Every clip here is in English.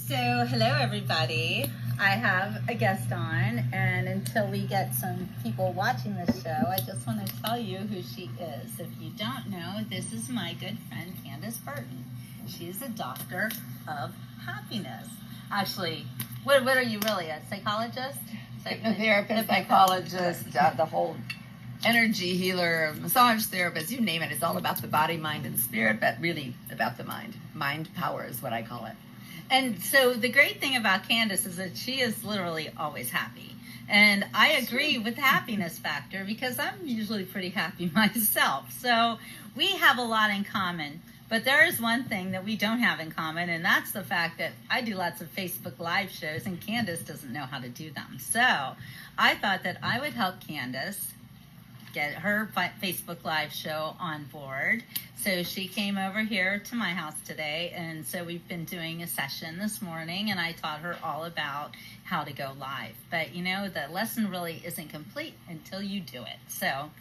So, hello everybody. I have a guest on, and until we get some people watching this show, I just want to tell you who she is. If you don't know, this is my good friend Candace Burton. She's a doctor of happiness. Actually, what are you really, a psychologist? Hypnotherapist, psychologist, the whole energy healer, massage therapist, you name it. It's all about the body, mind, and spirit, but really about the mind. Mind power is what I call it. And so the great thing about Candace is that she is literally always happy. And I agree with the happiness factor because I'm usually pretty happy myself. So we have a lot in common. But there is one thing that we don't have in common, and that's the fact that I do lots of Facebook Live shows, and Candace doesn't know how to do them. So I thought that I would help Candace get her Facebook Live show on board. So she came over here to my house today, and so we've been doing a session this morning, and I taught her all about how to go live. But you know, the lesson really isn't complete until you do it. So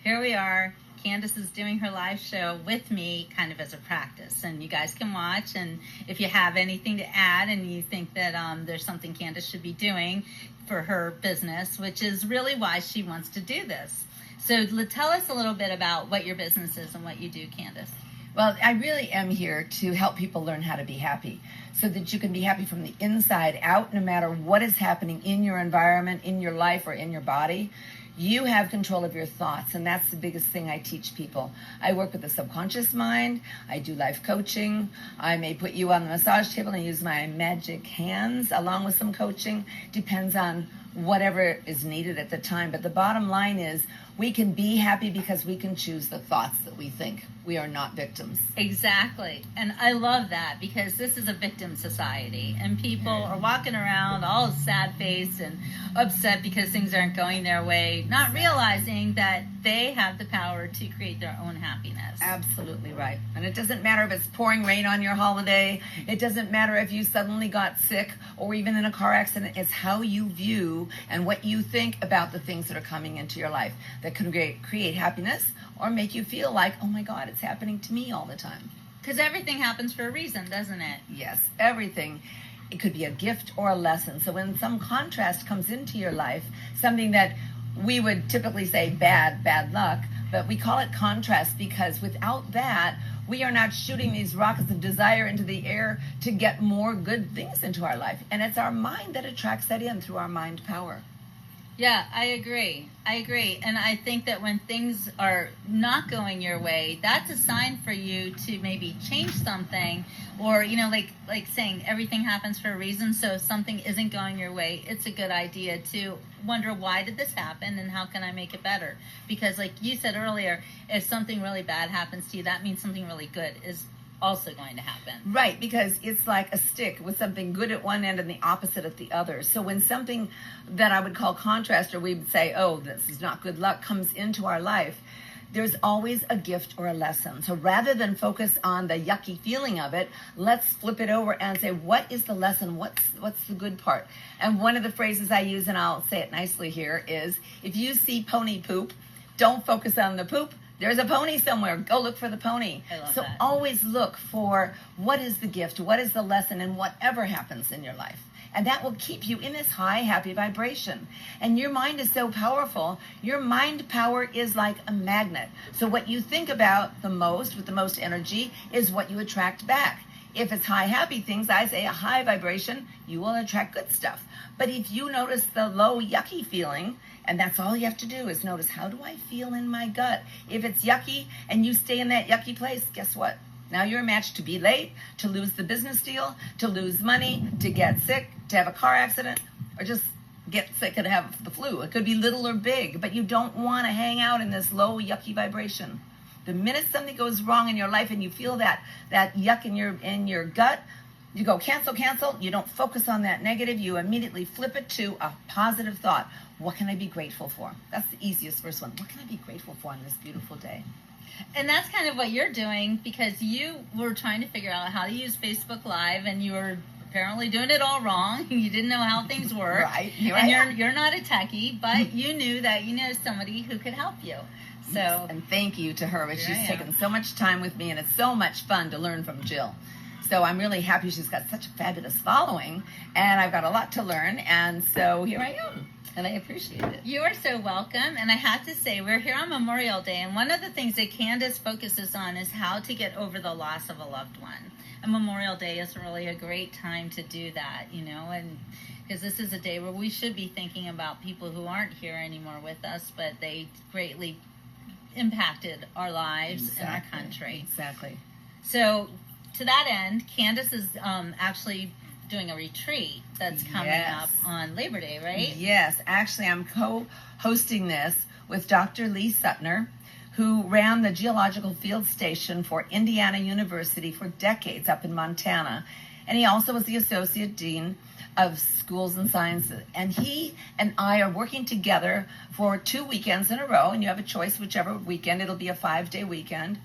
here we are. Candace is doing her live show with me kind of as a practice, and you guys can watch, and if you have anything to add and you think that there's something Candace should be doing for her business, which is really why she wants to do this. So tell us a little bit about what your business is and what you do, Candace. Well, I really am here to help people learn how to be happy so that you can be happy from the inside out, no matter what is happening in your environment, in your life, or in your body. You have control of your thoughts, and that's the biggest thing I teach people. I work with the subconscious mind. I do life coaching. I may put you on the massage table and use my magic hands along with some coaching. Depends on whatever is needed at the time. But the bottom line is we can be happy because we can choose the thoughts that we think. We are not victims. Exactly. And I love that because this is a victim society, and people are walking around all sad-faced and upset because things aren't going their way, not realizing that they have the power to create their own happiness. Absolutely right. And it doesn't matter if it's pouring rain on your holiday. It doesn't matter if you suddenly got sick or even in a car accident. It's how you view and what you think about the things that are coming into your life that can create happiness or make you feel like, oh my God, it's happening to me all the time. Because everything happens for a reason, doesn't it? Yes, everything. It could be a gift or a lesson. So when some contrast comes into your life, something that we would typically say bad luck, but we call it contrast because without that, we are not shooting these rockets of desire into the air to get more good things into our life. And it's our mind that attracts that in through our mind power. Yeah, I agree. And I think that when things are not going your way, that's a sign for you to maybe change something, or, you know, like saying everything happens for a reason. So if something isn't going your way, it's a good idea to wonder, why did this happen and how can I make it better? Because like you said earlier, if something really bad happens to you, that means something really good is also going to happen. Right, because it's like a stick with something good at one end and the opposite at the other. So when something that I would call contrast, or we would say, oh, this is not good luck, comes into our life, there's always a gift or a lesson. So rather than focus on the yucky feeling of it, let's flip it over and say, what is the lesson? What's the good part? And one of the phrases I use, and I'll say it nicely here, is if you see pony poop, don't focus on the poop. There's a pony somewhere. Go look for the pony. I love so that. Always look for what is the gift, what is the lesson in whatever happens in your life. And that will keep you in this high, happy vibration. And your mind is so powerful. Your mind power is like a magnet. So what you think about the most, with the most energy, is what you attract back. If it's high, happy things, I say a high vibration, you will attract good stuff. But if you notice the low, yucky feeling, and that's all you have to do is notice, how do I feel in my gut? If it's yucky and you stay in that yucky place, guess what? Now you're a match to be late, to lose the business deal, to lose money, to get sick, to have a car accident, or just get sick and have the flu. It could be little or big, but you don't want to hang out in this low, yucky vibration. The minute something goes wrong in your life and you feel that yuck in your gut, you go cancel. You don't focus on that negative. You immediately flip it to a positive thought. What can I be grateful for? That's the easiest first one. What can I be grateful for on this beautiful day? And that's kind of what you're doing, because you were trying to figure out how to use Facebook Live, and you were apparently doing it all wrong. You didn't know how things work. Right. You're not a techie, but you knew that you know somebody who could help you. So, yes, and thank you to her. She's taken so much time with me, and it's so much fun to learn from Jill. So I'm really happy she's got such a fabulous following, and I've got a lot to learn, and so here I am, and I appreciate it. You are so welcome. And I have to say, we're here on Memorial Day, and one of the things that Candace focuses on is how to get over the loss of a loved one. And Memorial Day is really a great time to do that, and because this is a day where we should be thinking about people who aren't here anymore with us, but they greatly impacted our lives and our country. Exactly. So to that end, Candace is actually doing a retreat that's coming up on Labor Day, right? Yes. Actually, I'm co-hosting this with Dr. Lee Suttner, who ran the Geological Field Station for Indiana University for decades up in Montana. And he also was the Associate Dean of Schools and Sciences. And he and I are working together for 2 weekends in a row, and you have a choice whichever weekend. It'll be a 5-day weekend.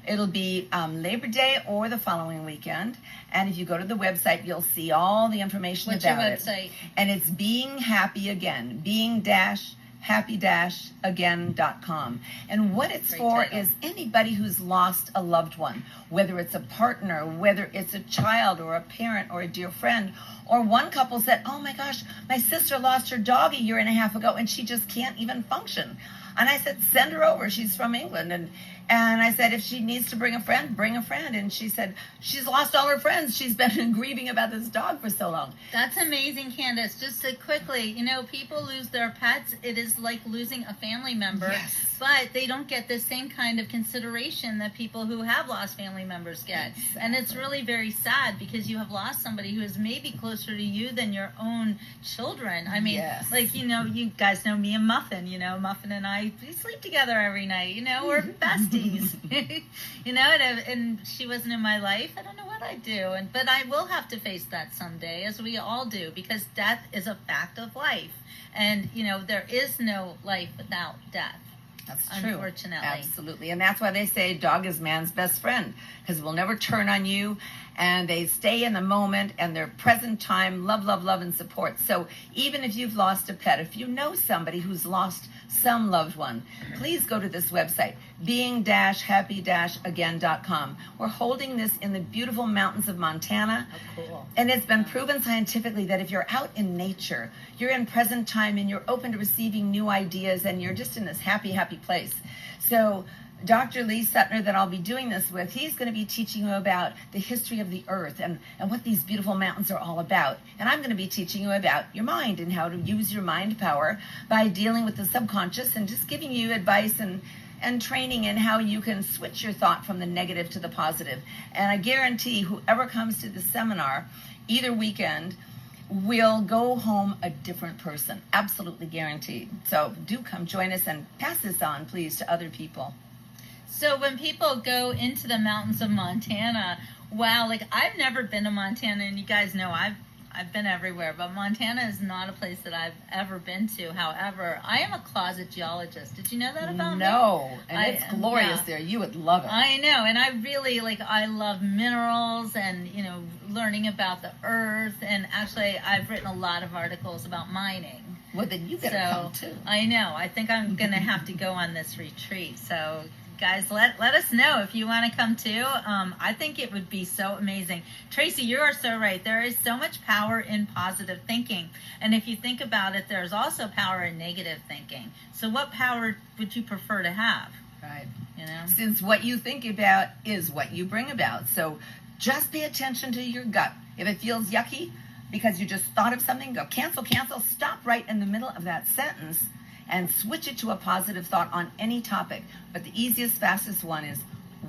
It'll be Labor Day or the following weekend. And if you go to the website, you'll see all the information What's about your it. website? And it's Being Happy Again, being-happy-again.com. And what it's Great for title. is anybody who's lost a loved one, whether it's a partner, whether it's a child or a parent or a dear friend, or one couple said, oh my gosh, my sister lost her dog a year and a half ago and she just can't even function. And I said, send her over. She's from England. And I said, if she needs to bring a friend, bring a friend. And she said, she's lost all her friends. She's been grieving about this dog for so long. That's amazing, Candace. Just to quickly, people lose their pets. It is like losing a family member. Yes. But they don't get the same kind of consideration that people who have lost family members get. Exactly. And it's really very sad because you have lost somebody who is maybe closer to you than your own children. I mean, Yes. you guys know me and Muffin. Muffin and I, we sleep together every night. We're besties. And she wasn't in my life. I don't know what I'd do. But I will have to face that someday, as we all do, because death is a fact of life. And, there is no life without death. That's true. Unfortunately. Absolutely. And that's why they say dog is man's best friend, because it will never turn on you, and they stay in the moment and their present time, love, love, love, and support. So even if you've lost a pet, if you know somebody who's lost some loved one, please go to this website, being-happy-again.com. We're holding this in the beautiful mountains of Montana. Oh, cool. And it's been proven scientifically that if you're out in nature, you're in present time and you're open to receiving new ideas and you're just in this happy, happy place. So Dr. Lee Suttner, that I'll be doing this with, he's going to be teaching you about the history of the earth and what these beautiful mountains are all about. And I'm going to be teaching you about your mind and how to use your mind power by dealing with the subconscious and just giving you advice and training in how you can switch your thought from the negative to the positive. And I guarantee whoever comes to the seminar, either weekend, will go home a different person. Absolutely guaranteed. So do come join us and pass this on, please, to other people. So when people go into the mountains of Montana, wow, I've never been to Montana, and you guys know I've been everywhere, but Montana is not a place that I've ever been to. However, I am a closet geologist. Did you know that about me? No, and it's glorious there. You would love it. I know, and I really, I love minerals and, learning about the earth, and actually I've written a lot of articles about mining. Well, then you better come too. I know. I think I'm going to have to go on this retreat, so guys, let us know if you want to come too. I think it would be so amazing. Tracy, you are so right. There is so much power in positive thinking. And if you think about it, there's also power in negative thinking. So what power would you prefer to have? Right. Since what you think about is what you bring about. So just pay attention to your gut. If it feels yucky because you just thought of something, go cancel, stop right in the middle of that sentence and switch it to a positive thought on any topic. But the easiest, fastest one is,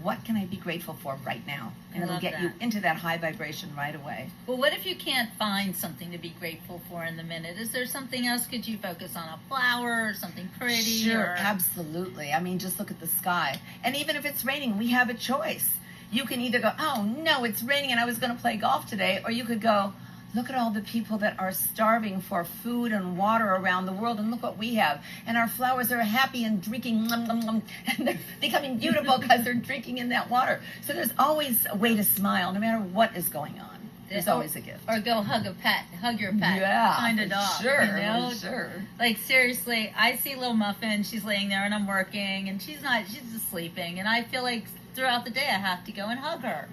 what can I be grateful for right now? And it'll get you into that high vibration right away. Well, what if you can't find something to be grateful for in the minute? Is there something else? Could you focus on a flower or something pretty? Sure, absolutely. I mean, just look at the sky. And even if it's raining, we have a choice. You can either go, oh no, it's raining and I was going to play golf today, or you could go, look at all the people that are starving for food and water around the world, and look what we have. And our flowers are happy and drinking, and they're becoming beautiful because they're drinking in that water. So there's always a way to smile, no matter what is going on. There's always a gift. Or go hug your pet. Yeah, Find a dog. Sure, sure. Seriously, I see little Muffin. She's laying there and I'm working, and she's just sleeping. And I feel like throughout the day I have to go and hug her.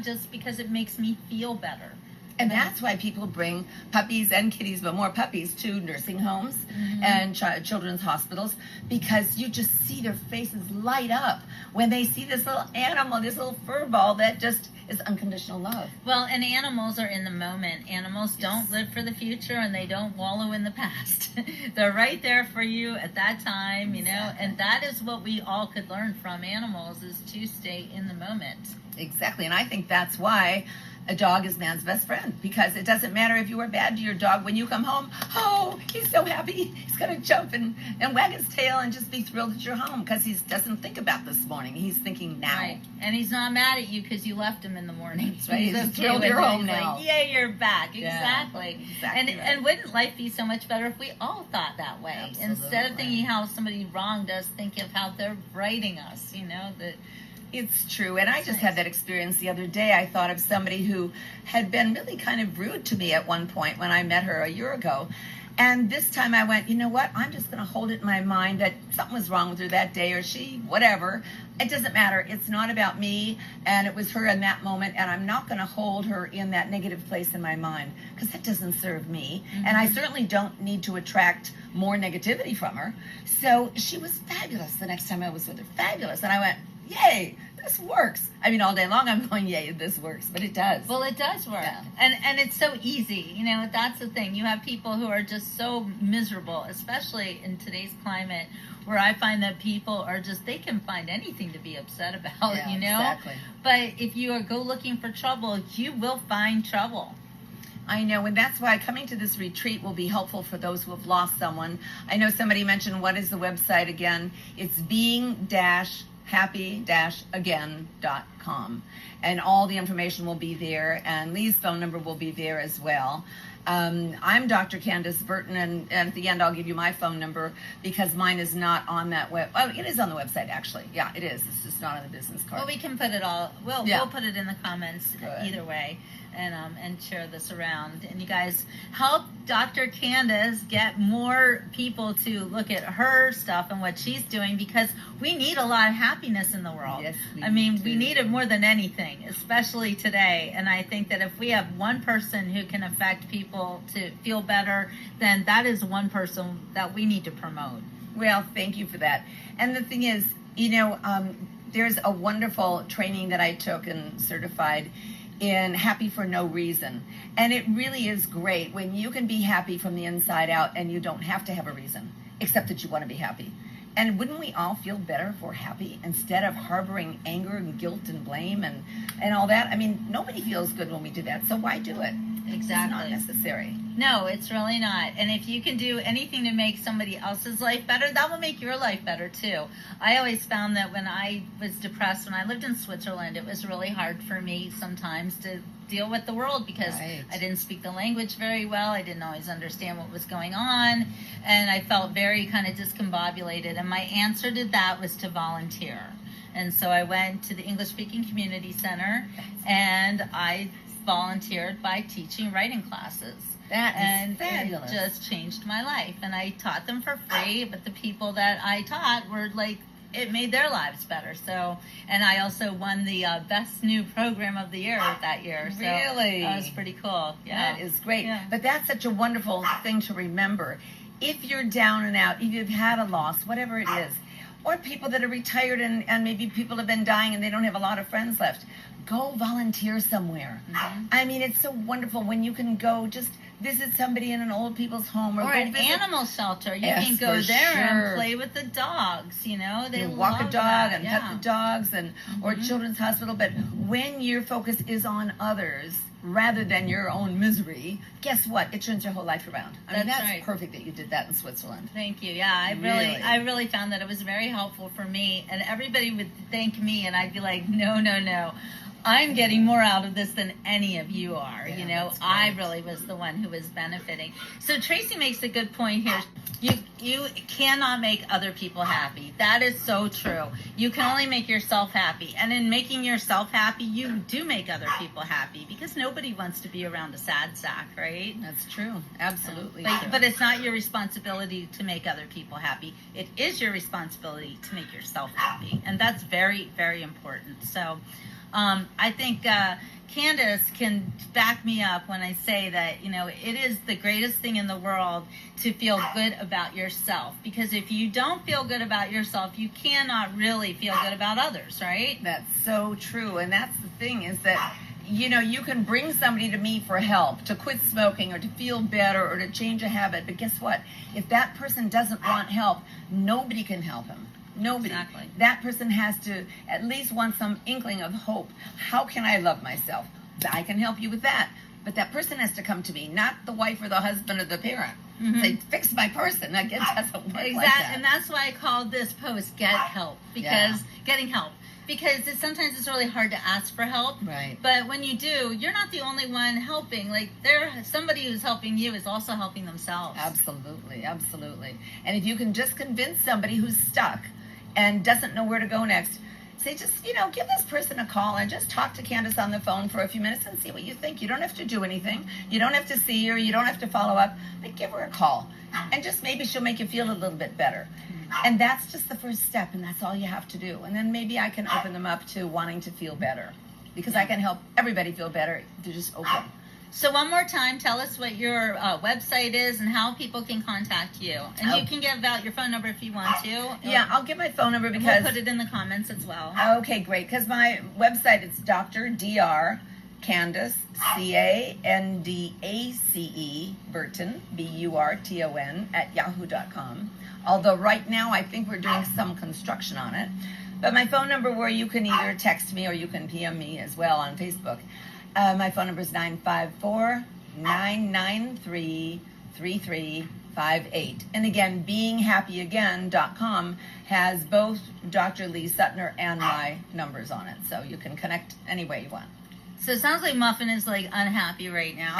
just because it makes me feel better. And that's why people bring puppies and kitties, but more puppies, to nursing homes and children's hospitals, because you just see their faces light up when they see this little animal, this little fur ball that just is unconditional love. Well, and animals are in the moment. Animals don't live for the future, and they don't wallow in the past. They're right there for you at that time, and that is what we all could learn from animals, is to stay in the moment. Exactly, and I think that's why a dog is man's best friend, because it doesn't matter if you were bad to your dog. When you come home, he's so happy. He's going to jump and wag his tail and just be thrilled that you're home, because he doesn't think about this morning. He's thinking now. Right. And he's not mad at you because you left him in the morning. That's right. He's thrilled you're home now. Like, yay, you're back. Exactly. Yeah, exactly right. And wouldn't life be so much better if we all thought that way? Absolutely. Instead of thinking how somebody wronged us, think of how they're righting us, that... It's true, and I just had that experience the other day. I thought of somebody who had been really kind of rude to me at one point when I met her a year ago. And this time I went, you know what, I'm just going to hold it in my mind that something was wrong with her that day, or she, whatever. It doesn't matter. It's not about me, and it was her in that moment, and I'm not going to hold her in that negative place in my mind, because that doesn't serve me. And I certainly don't need to attract more negativity from her. So she was fabulous the next time I was with her. Fabulous. And I went, yay, this works. I mean, all day long I'm going, yay, this works, but it does. Well, it does work. Yeah. And it's so easy. That's the thing. You have people who are just so miserable, especially in today's climate, where I find that people are just, they can find anything to be upset about, Exactly. But if you go looking for trouble, you will find trouble. I know, and that's why coming to this retreat will be helpful for those who have lost someone. I know somebody mentioned, what is the website again? It's being-happy-again.com. And all the information will be there, and Lee's phone number will be there as well. I'm Dr. Candace Burton, and at the end I'll give you my phone number, because mine is not on that web. Oh, it is on the website, actually. Yeah, it is. It's just not on the business card. Well, we can put it all. We'll put it in the comments. Good. Either way, and share this around. And you guys help Dr. Candace get more people to look at her stuff and what she's doing, because we need a lot of happiness in the world. Yes, we we need it more than anything, especially today. And I think that if we have one person who can affect people to feel better, then that is one person that we need to promote. Well, thank you for that. And the thing is, there's a wonderful training that I took and certified in Happy for No Reason. And it really is great when you can be happy from the inside out and you don't have to have a reason, except that you want to be happy. And wouldn't we all feel better if we're happy instead of harboring anger and guilt and blame and all that? I mean, nobody feels good when we do that, so why do it? Exactly. It's not necessary. No, it's really not. And if you can do anything to make somebody else's life better, that will make your life better too. I always found that when I was depressed, when I lived in Switzerland, it was really hard for me sometimes to deal with the world, because Right. I didn't speak the language very well. I didn't always understand what was going on, and I felt very kind of discombobulated. And my answer to that was to volunteer. And so I went to the English-speaking community center, and I volunteered by teaching writing classes. That is And fabulous. it just changed my life. And I taught them for free, but the people that I taught were like, it made their lives better. So, and I also won the best new program of the year that year. So Really? that was pretty cool. Yeah. That is great. Yeah. But that's such a wonderful thing to remember. If you're down and out, if you've had a loss, whatever it is, or people that are retired and maybe people have been dying and they don't have a lot of friends left, go volunteer somewhere. Mhm. I mean, it's so wonderful when you can go just visit somebody in an old people's home, Or go an visit, animal shelter. You Yes, can go for there sure. and play with the dogs. They walk a love dog that. and Yeah. pet the dogs, or Mhm. children's hospital. But when your focus is on others rather than your own misery, guess what? It turns your whole life around. I mean, That's that's right. perfect that you did that in Switzerland. Thank you. Yeah, I really found that it was very helpful for me, and everybody would thank me, and I'd be like, no. I'm getting more out of this than any of you are. Yeah, that's I great. really was the one who was benefiting. So Tracy makes a good point here. You cannot make other people happy. That is so true. You can only make yourself happy. And in making yourself happy, you do make other people happy, because nobody wants to be around a sad sack, right? That's true. Absolutely. But, true. but it's not your responsibility to make other people happy. It is your responsibility to make yourself happy. And that's very, very important. So I think Candace can back me up when I say that, it is the greatest thing in the world to feel good about yourself. Because if you don't feel good about yourself, you cannot really feel good about others, right? That's so true. And that's the thing is that, you can bring somebody to me for help, to quit smoking or to feel better or to change a habit. But guess what? If that person doesn't want help, nobody can help him. Nobody. Exactly. That person has to at least want some inkling of hope. How can I love myself? I can help you with that. But that person has to come to me, not the wife or the husband or the parent. Say, fix my person. It doesn't work like that. And that's why I called this post "Get Help," because getting help. Because sometimes it's really hard to ask for help. Right. But when you do, you're not the only one helping. Like, somebody who's helping you is also helping themselves. Absolutely, absolutely. And if you can just convince somebody who's stuck and doesn't know where to go next, say, just, give this person a call and just talk to Candace on the phone for a few minutes and see what you think. You don't have to do anything. You don't have to see her. You don't have to follow up. But give her a call. And just maybe she'll make you feel a little bit better. And that's just the first step, and that's all you have to do. And then maybe I can open them up to wanting to feel better, because I can help everybody feel better if they're just open. So one more time, tell us what your website is and how people can contact you. And you can give out your phone number if you want to. Yeah, I'll give my phone number because... We'll put it in the comments as well. Okay, great. Because my website is Dr. Dr. Candace, Candace, Burton, Burton, @yahoo.com. Although right now I think we're doing some construction on it. But my phone number, where you can either text me or you can PM me as well on Facebook. My phone number is 954-993-3358. And again, beinghappyagain.com has both Dr. Lee Sutner and my numbers on it. So you can connect any way you want. So it sounds like Muffin is like unhappy right now.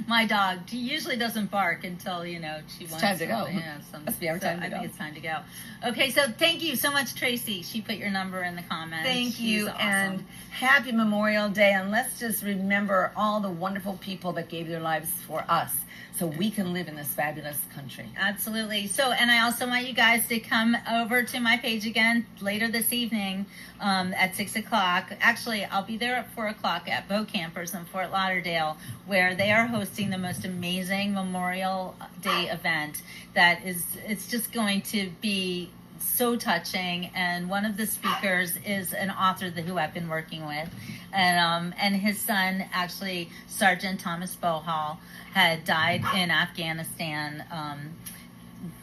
My dog, she usually doesn't bark until, she wants time to go. Yeah, Must be our time to go. I think it's time to go. Okay, so thank you so much, Tracy. She put your number in the comments. Thank you, awesome. and happy Memorial Day. And let's just remember all the wonderful people that gave their lives for us, so we can live in this fabulous country. Absolutely. So, and I also want you guys to come over to my page again later this evening at 6 o'clock. Actually, I'll be there at 4 o'clock at Bow Campers in Fort Lauderdale, where they are hosting the most amazing Memorial Day event it's just going to be so touching. And one of the speakers is an author who I've been working with, and his son, actually, Sergeant Thomas Bohal, had died in Afghanistan,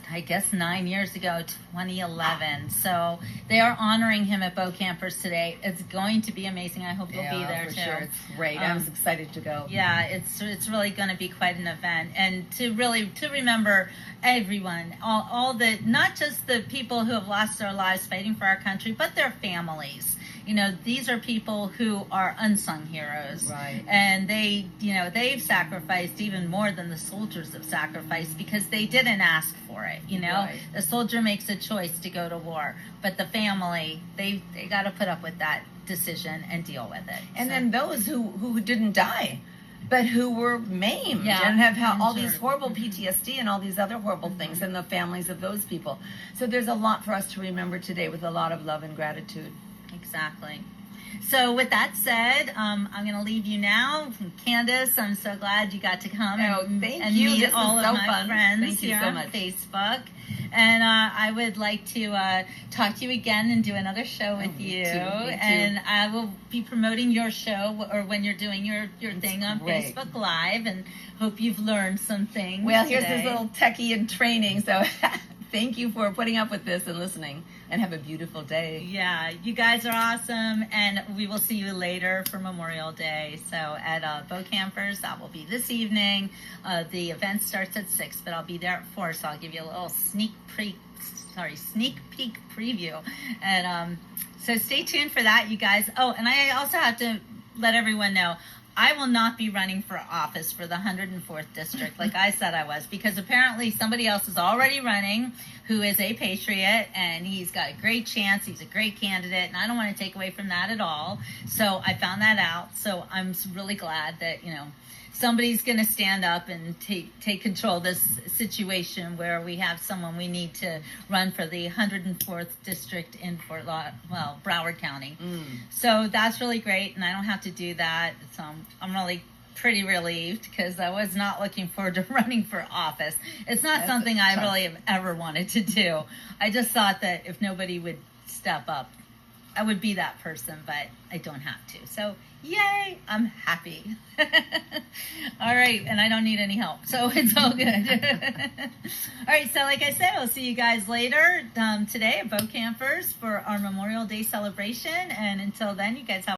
I guess 9 years ago, 2011. So they are honoring him at Bow Campers today. It's going to be amazing. I hope you'll be there too. Sure. It's great. I was excited to go. Yeah, it's really going to be quite an event, and to remember everyone, all the, not just the people who have lost their lives fighting for our country, but their families. These are people who are unsung heroes. Right. And they've sacrificed even more than the soldiers have sacrificed, because they didn't ask for it. Right. The soldier makes a choice to go to war, but the family, they got to put up with that decision and deal with it. And then those who didn't die, but who were maimed and have had all these horrible PTSD and all these other horrible things, and the families of those people. So there's a lot for us to remember today, with a lot of love and gratitude. Exactly. So with that said, I'm going to leave you now. Candace, I'm so glad you got to come and meet all of my friends here on Facebook. And I would like to talk to you again and do another show with you. Me too. And I will be promoting your show, or when you're doing your thing on Facebook Live, and hope you've learned some things. Well, here's this little techie in training, so thank you for putting up with this and listening, and have a beautiful day. Yeah, you guys are awesome, and we will see you later for Memorial Day. So at Bow Campers, that will be this evening. The event starts at 6, but I'll be there at 4, so I'll give you a little sneak peek preview. And so stay tuned for that, you guys. Oh, and I also have to let everyone know, I will not be running for office for the 104th district like I said I was, because apparently somebody else is already running who is a patriot, and he's got a great chance. He's a great candidate, and I don't want to take away from that at all. So I found that out. So I'm really glad that, somebody's going to stand up and take control of this situation where we have someone we need to run for the 104th district in Broward County. So that's really great, and I don't have to do that. So I'm really pretty relieved, because I was not looking forward to running for office. It's not something I really have ever wanted to do. I just thought that if nobody would step up, I would be that person, but I don't have to. So, yay, I'm happy. All right, and I don't need any help, so it's all good. All right, so like I said, we'll see you guys later today at Boat Campers for our Memorial Day celebration, and until then, you guys have